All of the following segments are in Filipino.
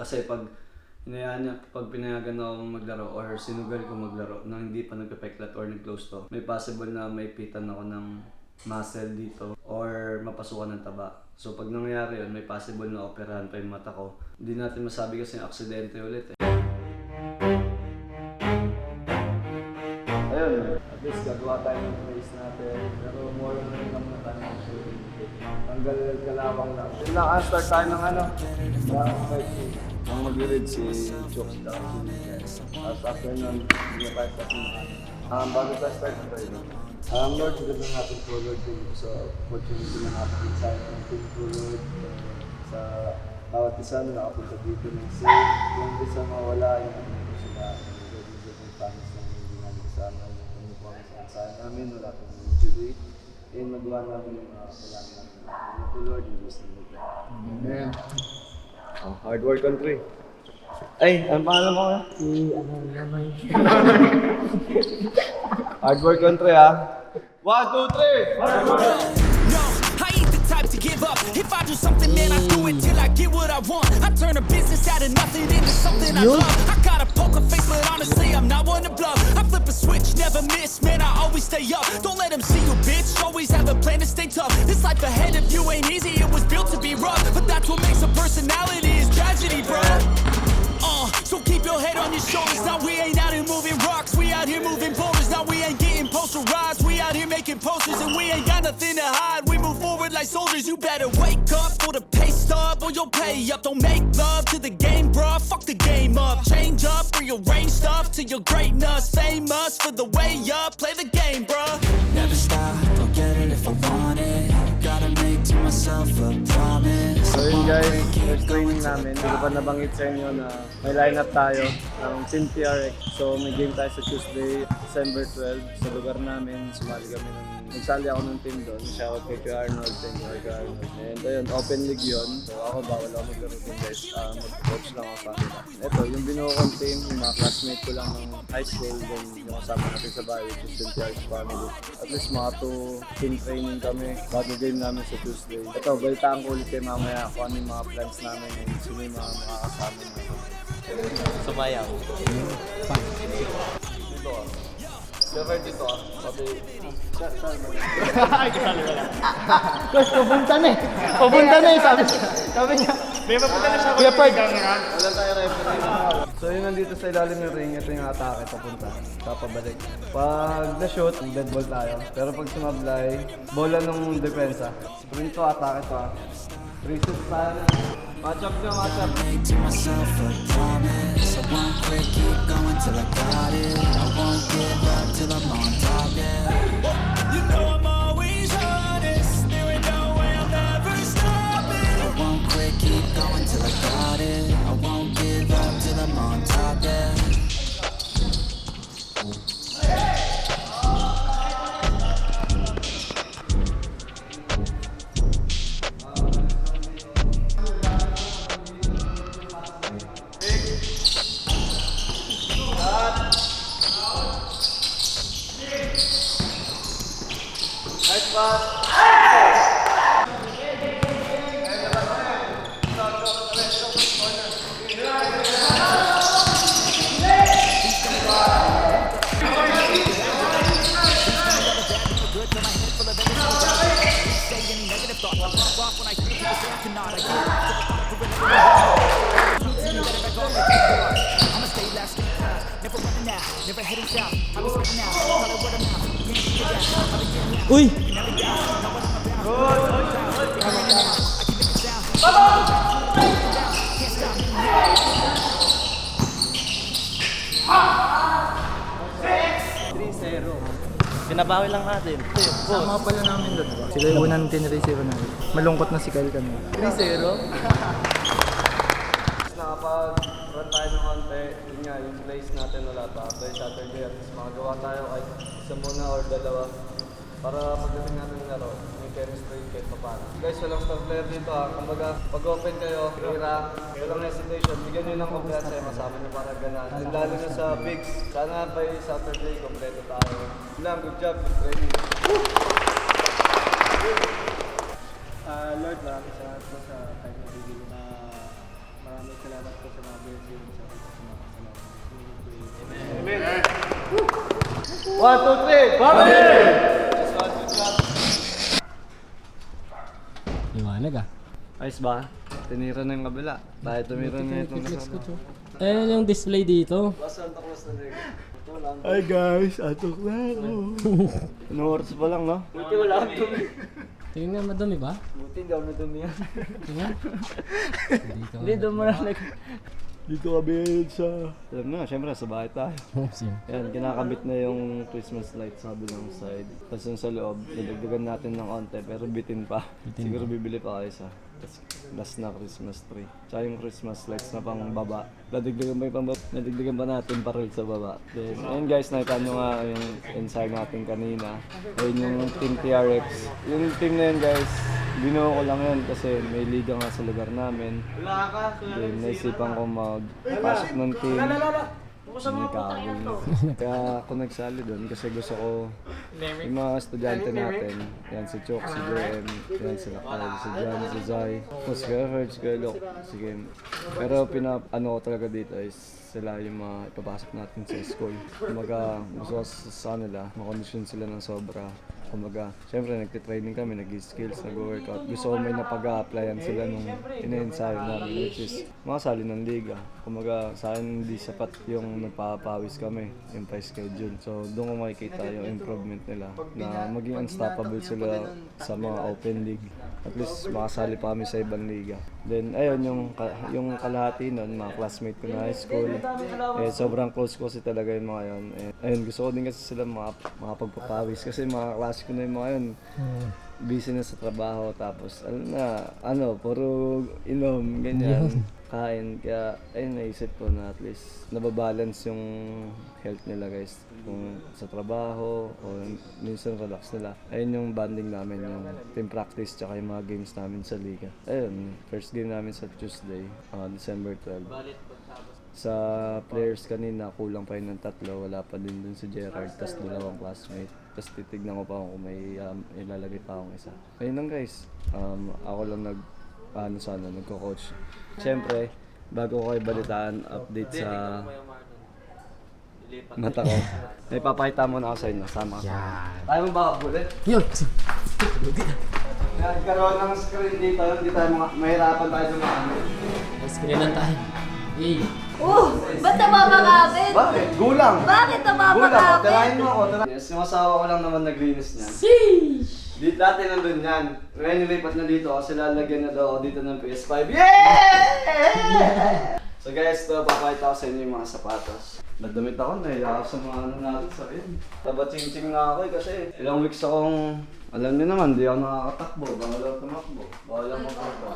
Kasi pag pinayagan ako maglaro or sinugal ko maglaro nang hindi pa nagpepeklat or nag-close to, may possible na maipitan ako ng muscle dito or mapasukan ng taba. So pag nangyari yun, may possible na operahan pa yung mata ko. Hindi natin masabi kasi aksidente ulit eh. Ayun, at least gagawa tayo ng place natin. Pero more na rin lang na tayo mag-shooting. Tanggal kalawang lang. Yun lang, start tayo ng ang mag-read si Chokes daw. Tapos after nun, hindi na tayo sa pinaka. Bago tayo start na tayo. Lord, magandang hapon po, Lord, sa opportunity na hapon sa akin. Thank you, Lord, sa bawat isa na nakapunta dito ng safe. Yung isa mawala, yung ano ko sila. Lord, medyo kong promise na hindi namin kasama. Yung promise na sa amin, wala pong injury. And magawa namin yung kailangan namin. Thank you, Lord, in Jesus' name. Amen. Hard work country. Ay, ang pangalan mo nga? Hard work country ha. 1, 2, 3! No, I ain't the type to give up. If I do something, man, I do it till I get what I want. I turn a business out of nothing into something I love. I got a poker face, but honestly, I'm not one to bluff. I flip a switch, never miss, man, I always stay up. Don't let them see you, bitch. Always have a plan to stay tough. This life ahead of you ain't easy, it was built to be rough. But that's what makes a personality, is tragedy, bro. So keep your head on your shoulders. Now we ain't out here moving rocks, we out here moving boulders. Now we ain't getting posterized, we out here making posters. And we ain't got nothing to hide, we move forward like soldiers. You better wake up for the pay stub or you'll pay up. Don't make love to the game, bruh, fuck the game up. Change up, rearrange stuff to your greatness. Famous for the way up, play the game, bruh. Never stop, don't get it if I want it. Gotta make to myself a promise. So yun guys, first training namin. Hindi ko pa nabanggit sa inyo na may lineup tayo ng Team TRX. So may game tayo sa Tuesday, December 12 sa lugar namin. Sumali kami nagsali ako ng team doon. Shoutout kay Kuya Arnold, thank you kay Kuya Arnold. And ayun, open league yun. So ako bawal ako maglaro din guys. Mag-coach lang ako sa kanila. Ito, yung binuo kong team, yung mga classmate ko lang ng high school. Then yung kasama natin sa bahay, yung Team TRX family. At least mga 2 team training kami bago game namin sa Tuesday. Ito, balitaan ko ulit kayo mamaya kung ano yung mga plans namin and sino yung mga makakasama namin. Sumayaw. Dito ah. Server dito ah. Pati... Ay, kasali wala. Guys, pupunta na eh. Pupunta na eh, sabi niya. May mapunta na siya. Kuya Pard. Wala tayo referee. So yun nandito sa ilalim ng ring, ito yung atake papunta. Papabalik. Pag na-shoot, dead ball tayo. Pero pag sumablay, bola ng depensa. Sprint to, atake to ah. 3 shoots tayo na. Match up nyo, match up. Make to myself a promise. I won't quit, keep going till I got it. I won't give up till I'm on top, yeah. You know I'm always honest. There ain't no way I'll ever stop it. I won't quit, keep going till I got it. I won't give up till I'm on top, yeah. Nice pass. Uy! Pinabawi lang natin. Sama pala namin doon. Sila yung unang tinresero namin. Malungkot na si Kyle kanina. 3-0. Nakapag-run tayo ng konti, yun nga, yung place natin wala pa. By Saturday, at least makagawa tayo kahit isa muna or dalawa. Para pagdating natin ng laro, may chemistry kahit pa paano. Guys, walang star player dito ha. Kumbaga, pag-open kayo, hira, walang hesitation, bigyan nyo ng kumpiyansa yung kasama nyo para ganahan. And lalo na sa bigs, sana by Saturday, kompleto tayo. Yun lang, good job, good training. Lord, maraming salamat po sa time na bibili na Maraming salamat po sa mga blessing sa mga kasalanan. One, two, three! Liwanag ah. Ayos ba? Tinira na yung kabila. Tayo tumira na itong kasama. Eh, yung display dito. Santa Cruz na rin. Hi guys, atok na ako. Anong oras pa lang, no? Buti wala akong tumi. Tingnan nga, madumi ba? Buti hindi ako natumi yan. Tingnan. Dito. Hindi, doon mo na Dito kami sa... Alam mo na, syempre sa bahay tayo. Sim. Yan, kinakabit na yung Christmas light sa kabilang side. Tapos yung sa loob, dadagdagan natin ng onte pero bitin pa. Siguro bibili pa kayo sa last na Christmas tree. Tsaka yung Christmas lights na pang baba. Nadagdagan pa natin paril sa baba. Then, ayun guys, nakita nyo nga yung inside natin kanina. Ayun yung Team TRX. Yung team na yun guys, binuo ko lang yun kasi may liga nga sa lugar namin. Then, naisipan ko magpasok ng team. Kaya ako nagsali doon kasi gusto ko yung mga estudyante natin, yan si Chok, si JM, yan si Lakay, si Jan, si Zay, si Herge, si Lok, si Kim. Pero ano ko talaga dito is sila yung mga ipapasok natin sa school. Kumaga gusto ko sa kanila, makondisyon sila ng sobra. Kumaga, syempre nagtitraining kami, nag-skills, nag-workout. Gusto ko may napag-a-applyan sila nung ina-ensayo namin, which is makasali ng liga. Kumaga, sa akin hindi sapat yung nagpapawis kami, yung pa-schedule. So, doon ko makikita yung improvement nila na maging unstoppable sila sa mga open league. At least makasali pa kami sa ibang liga. Then, ayun, yung kalahati nun, mga classmate ko na high school. Eh, sobrang close ko kasi talaga yung mga yun. Eh, ayun, gusto ko din kasi sila mga pagpapawis kasi mga klase ko na yung mga yun. Busy na sa trabaho, tapos puro inom, ganyan, kain. Kaya, ayun, naisip ko na at least nababalance yung health nila guys. Kung sa trabaho o minsan relax nila. Ayun yung bonding namin, yung team practice tsaka yung mga games namin sa liga. Ayun, first game namin sa Tuesday, December 12. Sa players kanina, kulang pa yun ng 3, wala pa din dun si Gerard, tas 2 classmate. Tapos titignan ko pa kung may ilalagay pa akong isa. Ayun lang guys, ako lang nagko-coach. Siyempre, bago ko kayo balitaan, update sa mata ko. May papakita muna ako sa inyo, sama ka. Tayo mo ba kabulit? Yun! Nagkaroon ng screen dito, hindi tayo mahirapan tayo dumaan. Screenan tayo. Hey! Ba't nabamakapit? Bakit? Gulang! Bakit Gulang! nabamakapit? Tirahin mo ako. Yes, yung asawa ko lang naman naglinis niyan. Sheesh! Dati nandun yan. Ngayon nilipat na dito kasi lalagyan na daw ako dito ng PS5. Yeah! So guys, ito papakita ko sa inyo yung mga sapatos. Nadamit ako, nahiya ako sa mga natin sa akin. Taba-ching-ching na ako kasi ilang weeks akong, alam niyo naman, di ako nakakatakbo. Bawal ako tumakbo. Bawal ako magtakbo.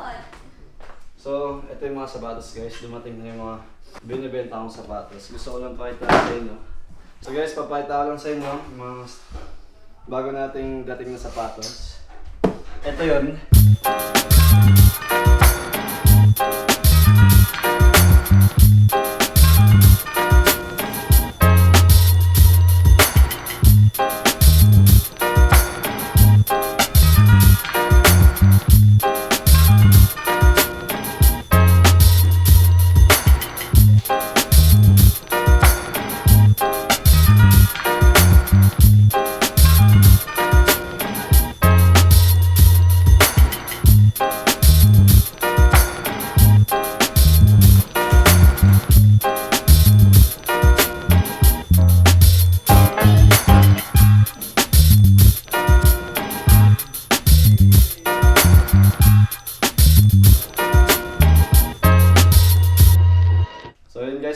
So, ito yung mga sapatos guys. Dumating na yung mga binibenta akong sapatos. Gusto ko lang pakita sa inyo. So guys, papakita ko lang sa inyo yung mga bago nating dating na sapatos. Ito yun.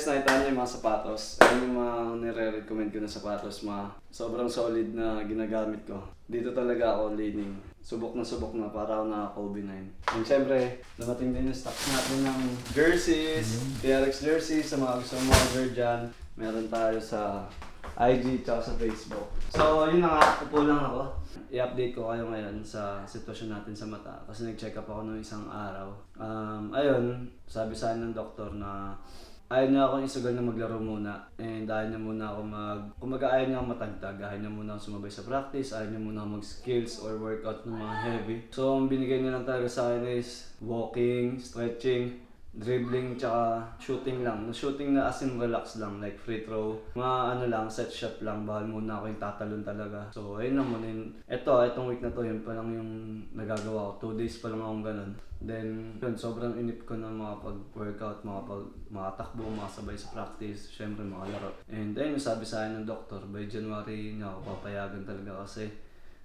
Nakita niyo yung mga sapatos. Ayun yung mga nire-recommend ko na sapatos. Sobrang solid na ginagamit ko. Dito talaga ako leaning. Subok na para ako naka-Kobe 9. And syempre, dumating din yung stocks natin ng jerseys, TRX jerseys, sa mga gusto mga order dyan. Meron tayo sa IG at sa Facebook. So yun na nga, upo lang ako. I-update ko kayo ngayon sa sitwasyon natin sa mata kasi nag-check up ako noong isang araw. Ayun, sabi sa akin ng doktor na ayaw niya akong isugal na maglaro muna. And ayaw niya muna ako ayaw niya akong matagtag. Ayaw niya muna akong sumabay sa practice. Ayaw niya muna akong mag-skills or workout ng mga heavy. So, ang binigay niya lang talaga sa akin is walking, stretching, dribbling tsaka shooting lang. Shooting na as in relax lang, like free throw. Mga ano lang, set shot lang, bahal muna ako yung tatalon talaga. So ayun lang muna yun. Itong week na to, yun pa lang yung nagagawa ko. 2 days pa lang akong ganun. Then yun, sobrang inip ko na makapag-workout, makatakbo, makasabay sa practice, syempre makalaro. And ayun yung sabi sa akin ng doktor, by January niya ako papayagan talaga kasi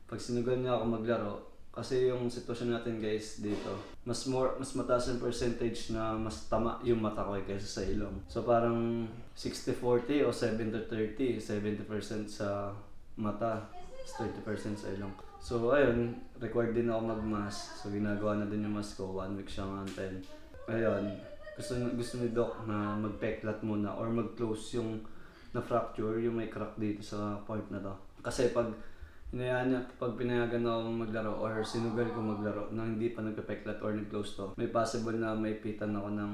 pag sinugal niya ako maglaro, kasi yung sitwasyon natin guys dito, mas mataas yung percentage na mas tama yung mata ko kaysa sa ilong. So parang 60-40 o 70-30, 70% sa mata, 30% sa ilong. So ayun, required din ako mag-mask. So ginagawa na din yung mask ko, 1 week siyang antayin. Ayun, gusto ni Doc na mag-peklat muna or mag-close yung na-fracture, yung may crack dito sa point na to. Kasi pag pinayagan ako maglaro or sinugal ko maglaro nang hindi pa nagpe-peklat or nag-close to, may possible na may pitan ako ng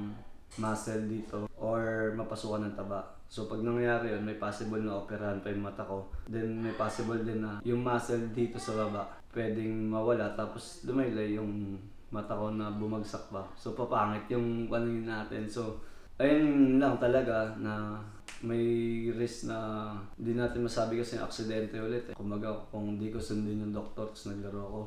muscle dito or mapasukan ng taba. So pag nangyari yun, may possible na operahan pa yung mata ko. Then may possible din na yung muscle dito sa baba pwedeng mawala tapos lumaylay yung mata ko na bumagsak pa. So papangit yung paningin natin. So ayun lang talaga na may risk na hindi natin masabi kasi aksidente ulit. Kumbaga kung hindi ko sundin yung doktor tapos naglaro ako,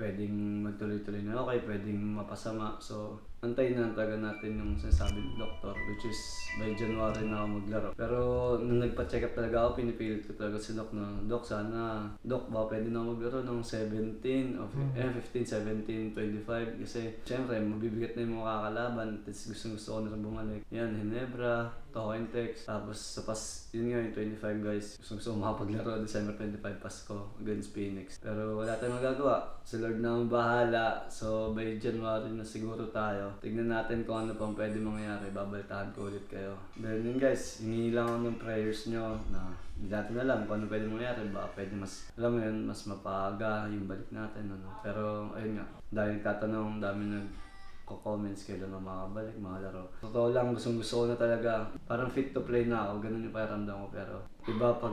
pwedeng magtuloy-tuloy na okay, pwedeng mapasama. So antayin na taga natin yung sinasabi ng doktor, which is by January na ako maglaro. Pero nung nagpa-check up talaga ako, pinipilit ko talaga si Doc na, Doc sana, Doc ba pwede na maglaro ng 17 o 15, 17, 25 kasi syempre mabibigat na yung mga kakalaban. Tapos gusto ko na rin bumalik. Yan, Ginebra, Tohointex, tapos sa yun nga yung 25 guys. Gusto ko makapaglaro December 25 Pasko against Phoenix. Pero wala tayong magagawa. Si Lord na ang bahala. So by January na siguro tayo. Tignan natin kung ano pang pwede mangyari. Babaltahan ko ulit kayo. Then yun guys, hingi lang ako ng prayers nyo na hindi natin alam kung ano pwede mangyari. Baka pwede mas, alam mo yun, mas mapaga yung balik natin. Ano. Pero ayun nga, dahil nagtatanong, dami nag-comments kailan na makabalik, mga laro. Totoo lang, gusto ko na talaga. Parang fit to play na ako, ganun yung pakiramdam ko. Pero iba pag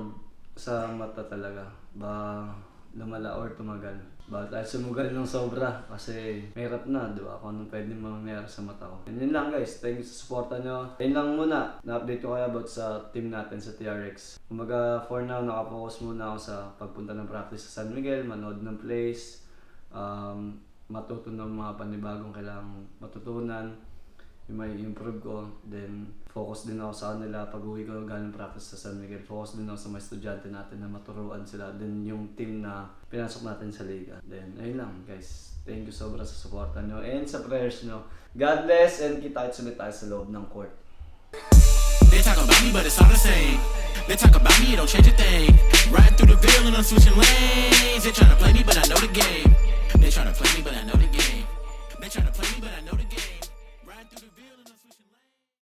sa mata talaga, ba lumala or tumagal. Bakit tayo sumugal ng sobra kasi mahirap na, di ba? Kung anong pwede mangyari sa mata ko. And yun lang guys, thank you sa suporta nyo. Yun lang muna, na-update ko kayo about sa team natin sa TRX. Kumbaga for now, nakapokus muna ako sa pagpunta ng practice sa San Miguel, manood ng plays, matuto ng mga panibagong kailangang matutunan, yung may improve ko. Then focus din ako sa kanila pag uwi ko galing practice sa San Miguel. Focus din ako sa mga estudyante natin na maturuan sila. Then yung team na pinasok natin sa liga. Then ayun lang guys, thank you sobra sa suporta nyo and sa prayers nyo. God bless and kita-kits ulit tayo sa loob ng court. They talk about me, but it's all the same. They talk about me, it don't change a thing. Riding through the veil and I'm switching lanes.